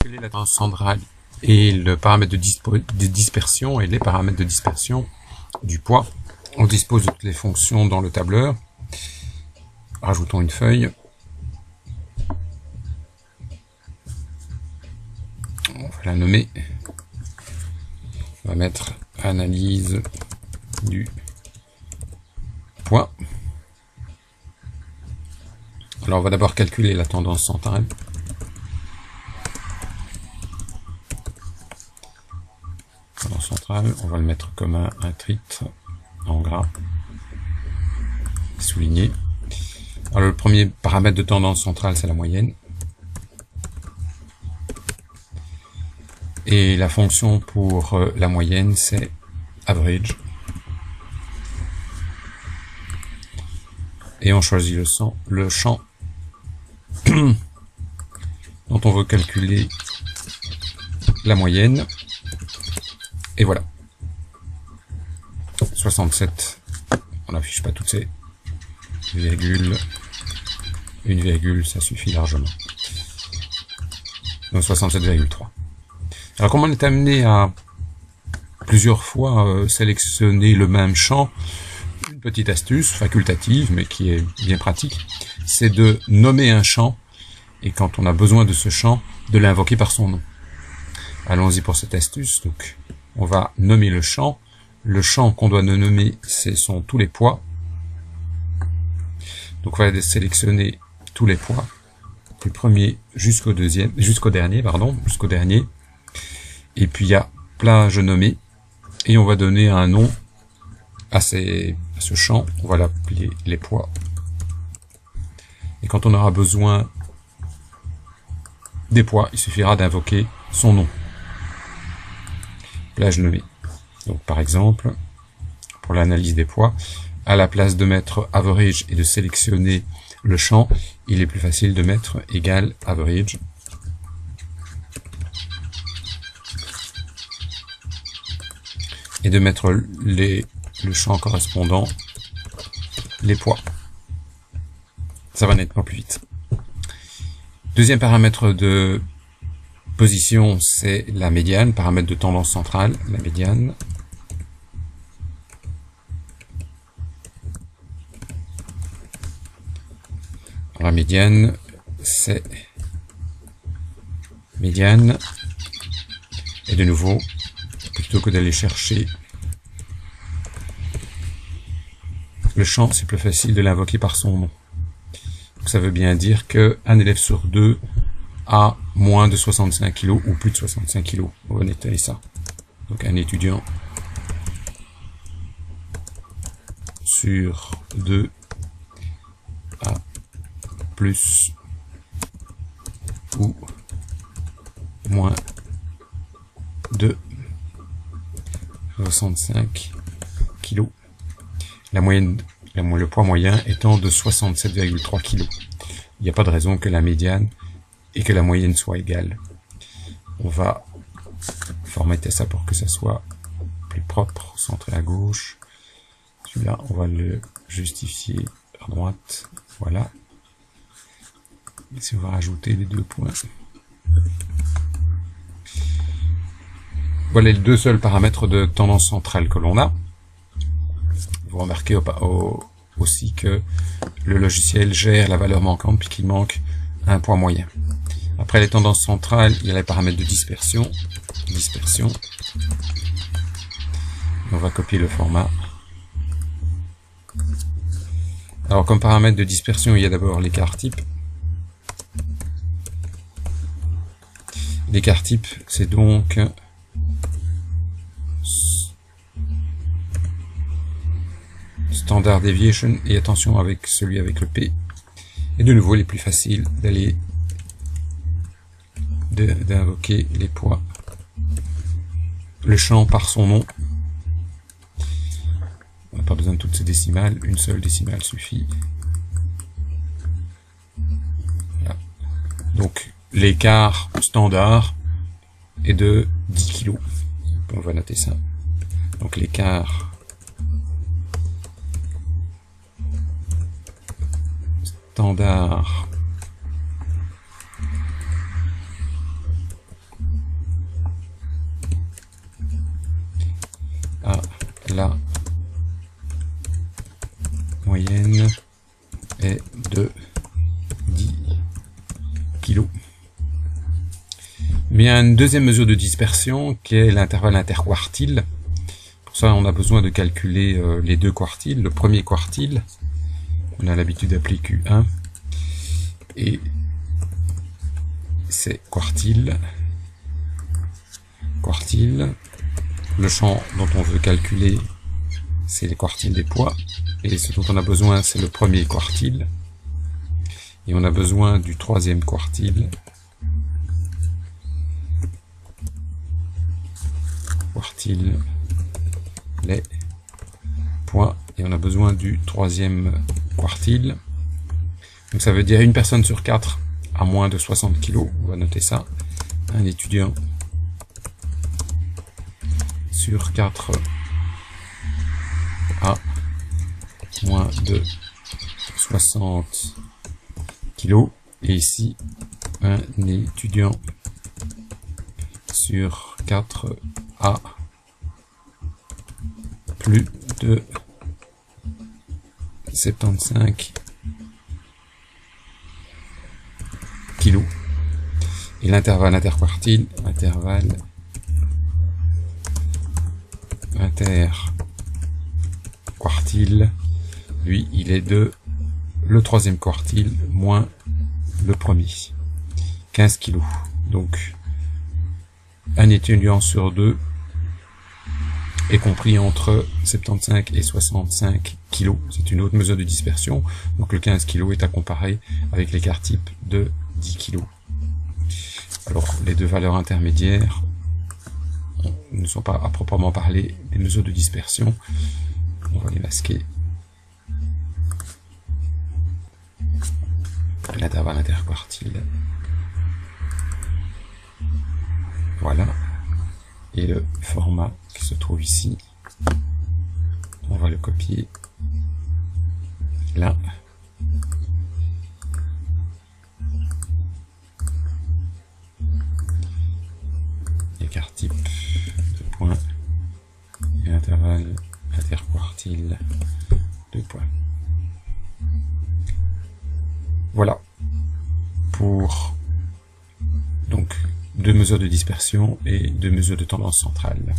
La tendance centrale et le paramètre de dispersion et les paramètres de dispersion du poids. On dispose de toutes les fonctions dans le tableur. Rajoutons une feuille. On va la nommer. On va mettre analyse du poids. Alors on va d'abord calculer la tendance centrale. Tendance centrale, on va le mettre comme un titre en gras souligné. Alors le premier paramètre de tendance centrale, c'est la moyenne. Et la fonction pour la moyenne, c'est average. Et on choisit le champ dont on veut calculer la moyenne. Et voilà. 67. On n'affiche pas toutes ces virgules. Une virgule, ça suffit largement. Donc 67,3. Alors comme on est amené à plusieurs fois sélectionner le même champ, une petite astuce facultative, mais qui est bien pratique, c'est de nommer un champ, et quand on a besoin de ce champ, de l'invoquer par son nom. Allons-y pour cette astuce. Donc, on va nommer le champ. Le champ qu'on doit nommer, ce sont tous les poids. Donc, on va sélectionner tous les poids, du premier jusqu'au dernier. Et puis, il y a plage nommée. Et on va donner un nom à ce champ. On va l'appeler les poids. Et quand on aura besoin des poids, il suffira d'invoquer son nom. Plage nommée. Donc par exemple, pour l'analyse des poids, à la place de mettre average et de sélectionner le champ, il est plus facile de mettre égal average. Et de mettre le champ correspondant, les poids. Ça va nettement plus vite. Deuxième paramètre de position, c'est la médiane, paramètre de tendance centrale, la médiane. La médiane, c'est médiane. Et de nouveau, plutôt que d'aller chercher le champ, c'est plus facile de l'invoquer par son nom. Donc ça veut bien dire qu'un élève sur deux a moins de 65 kg ou plus de 65 kg. On va nettoyer ça. Donc un étudiant sur 2 a plus ou moins de 65 kg. La moyenne, le poids moyen étant de 67,3 kg. Il n'y a pas de raison que la médiane et que la moyenne soient égales. On va formater ça pour que ça soit plus propre, centré à gauche. Celui-là, on va le justifier à droite. Voilà. Ici, on va rajouter les 2 points. Voilà les 2 seuls paramètres de tendance centrale que l'on a. Vous remarquez aussi que le logiciel gère la valeur manquante puisqu'il manque un poids moyen. Après les tendances centrales, il y a les paramètres de dispersion. On va copier le format. Alors comme paramètre de dispersion, il y a d'abord l'écart type. L'écart type, c'est donc standard deviation, et attention avec celui avec le P. Et de nouveau, il est plus facile d'invoquer les poids, le champ par son nom. On n'a pas besoin de toutes ces décimales, une seule décimale suffit. Voilà. Donc l'écart standard est de 10 kg. On va noter ça. Donc l'écart standard Mais il y a une deuxième mesure de dispersion qui est l'intervalle interquartile. Pour ça, on a besoin de calculer les deux quartiles. Le premier quartile, on a l'habitude d'appeler Q1, et c'est quartile. Le champ dont on veut calculer, c'est les quartiles des poids, et ce dont on a besoin, c'est le premier quartile, et on a besoin du troisième quartile. Les poids, et on a besoin du troisième quartile. Donc ça veut dire une personne sur 4 à moins de 60 kg, on va noter ça. Un étudiant sur 4 à moins de 60 kg, et ici un étudiant sur 4 à plus de 75 kg. Et l'intervalle interquartile, lui, il est de le troisième quartile moins le premier, 15 kg. Donc, un étudiant sur 2 est compris entre 75 et 65 kg. C'est une autre mesure de dispersion. Donc, le 15 kg est à comparer avec l'écart type de 10 kg. Alors, les deux valeurs intermédiaires ne sont pas à proprement parler des mesures de dispersion. On va les masquer. L'intervalle interquartile. Voilà. Et le format qui se trouve ici, on va le copier là. Écart type de points et intervalle interquartile de points. Voilà pour donc deux mesures de dispersion et deux mesures de tendance centrale.